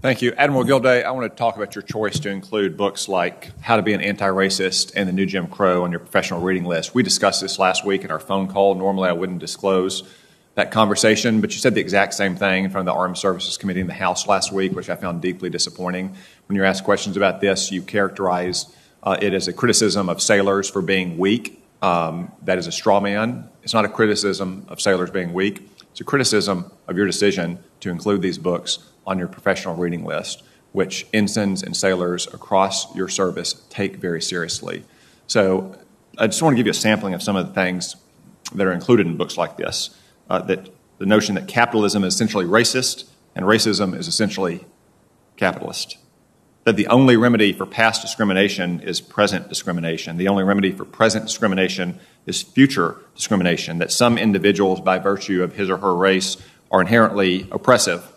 Thank you. Admiral Gilday, I want to talk about your choice to include books like How to Be an Anti-Racist and The New Jim Crow on your professional reading list. We discussed this last week in our phone call. Normally I wouldn't disclose that conversation, but you said the exact same thing in front of the Armed Services Committee in the House last week, which I found deeply disappointing. When you're asked questions about this, you characterized it as a criticism of sailors for being weak. That is a straw man. It's not a criticism of sailors being weak. It's a criticism of your decision to include these books on your professional reading list, which ensigns and sailors across your service take very seriously. So I just want to give you a sampling of some of the things that are included in books like this. That the notion that capitalism is essentially racist and racism is essentially capitalist. That the only remedy for past discrimination is present discrimination. The only remedy for present discrimination is future discrimination. That some individuals, by virtue of his or her race, are inherently oppressive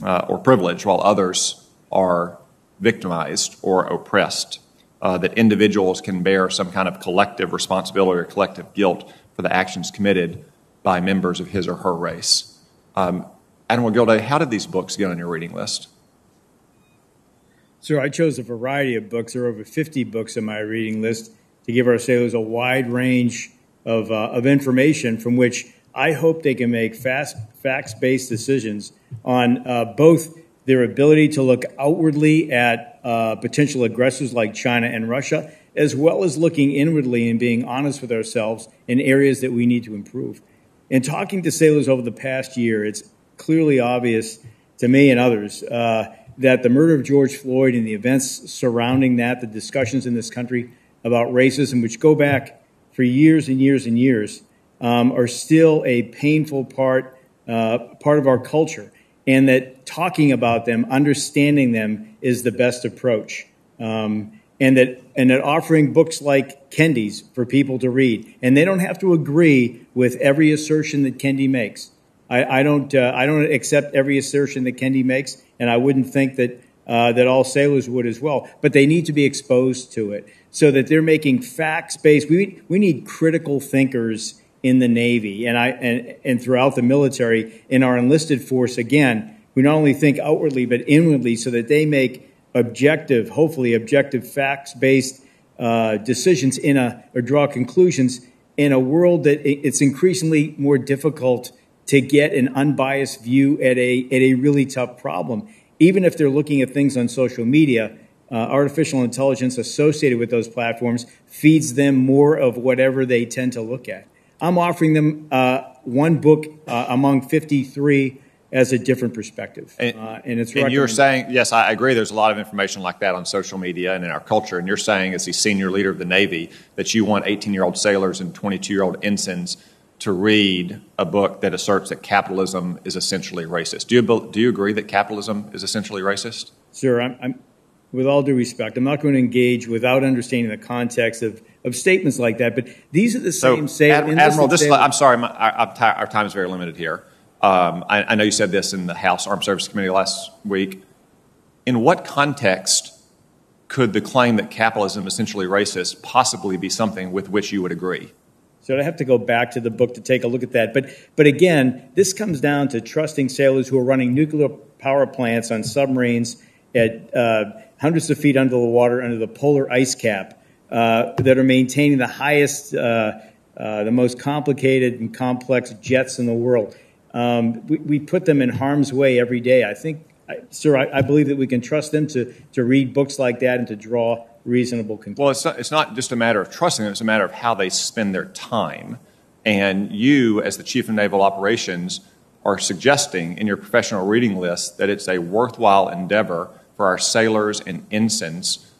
or privileged, while others are victimized or oppressed. That individuals can bear some kind of collective responsibility or collective guilt for the actions committed by members of his or her race. Admiral Gilday, how did these books get on your reading list? Sir, I chose a variety of books. There are over 50 books on my reading list to give our sailors a wide range of information from which I hope they can make facts-based decisions on both their ability to look outwardly at potential aggressors like China and Russia, as well as looking inwardly and being honest with ourselves in areas that we need to improve. In talking to sailors over the past year, it's clearly obvious to me and others that the murder of George Floyd and the events surrounding that, the discussions in this country about racism, which go back for years and years and years, are still a painful part of our culture, and that talking about them, understanding them, is the best approach. And that offering books like Kendi's for people to read, and they don't have to agree with every assertion that Kendi makes. I don't accept every assertion that Kendi makes, and I wouldn't think that all sailors would as well. But they need to be exposed to it so that they're making facts-based. We need critical thinkers in the Navy and throughout the military, in our enlisted force. Again, we not only think outwardly but inwardly, so that they make hopefully objective, facts-based decisions or draw conclusions in a world that it's increasingly more difficult to get an unbiased view at a really tough problem. Even if they're looking at things on social media, artificial intelligence associated with those platforms feeds them more of whatever they tend to look at. I'm offering them one book among 53 as a different perspective. And it's and you're saying, yes, I agree, there's a lot of information like that on social media and in our culture, and you're saying, as the senior leader of the Navy, that you want 18-year-old sailors and 22-year-old ensigns to read a book that asserts that capitalism is essentially racist. Do you agree that capitalism is essentially racist? Sir, I'm with all due respect, I'm not going to engage without understanding the context of statements like that, but these are the same statements. Admiral, I'm sorry, our time is very limited here. I know you said this in the House Armed Services Committee last week. In what context could the claim that capitalism is essentially racist possibly be something with which you would agree? So I have to go back to the book to take a look at that. But again, this comes down to trusting sailors who are running nuclear power plants on submarines at hundreds of feet under the water, under the polar ice cap, that are maintaining the highest, the most complicated and complex jets in the world. We put them in harm's way every day. I think, sir, I believe that we can trust them to read books like that and to draw reasonable conclusions. Well, it's not just a matter of trusting them, it's a matter of how they spend their time. And you, as the Chief of Naval Operations, are suggesting in your professional reading list that it's a worthwhile endeavor for our sailors and ensigns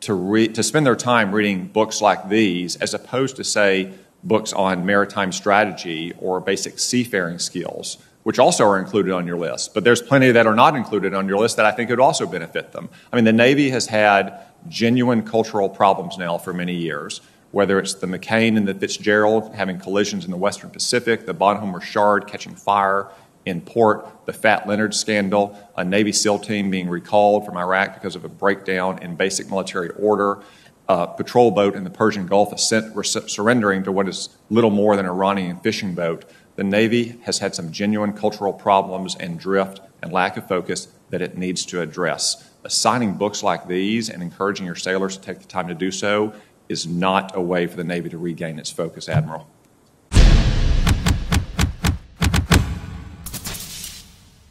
to spend their time reading books like these, as opposed to, say, books on maritime strategy or basic seafaring skills, which also are included on your list. But there's plenty that are not included on your list that I think would also benefit them. I mean, the Navy has had genuine cultural problems now for many years, whether it's the McCain and the Fitzgerald having collisions in the Western Pacific, the Bonhoeffer Shard catching fire in port, the Fat Leonard scandal, a Navy SEAL team being recalled from Iraq because of a breakdown in basic military order, a patrol boat in the Persian Gulf surrendering to what is little more than an Iranian fishing boat. The Navy has had some genuine cultural problems and drift and lack of focus that it needs to address. Assigning books like these and encouraging your sailors to take the time to do so is not a way for the Navy to regain its focus, Admiral.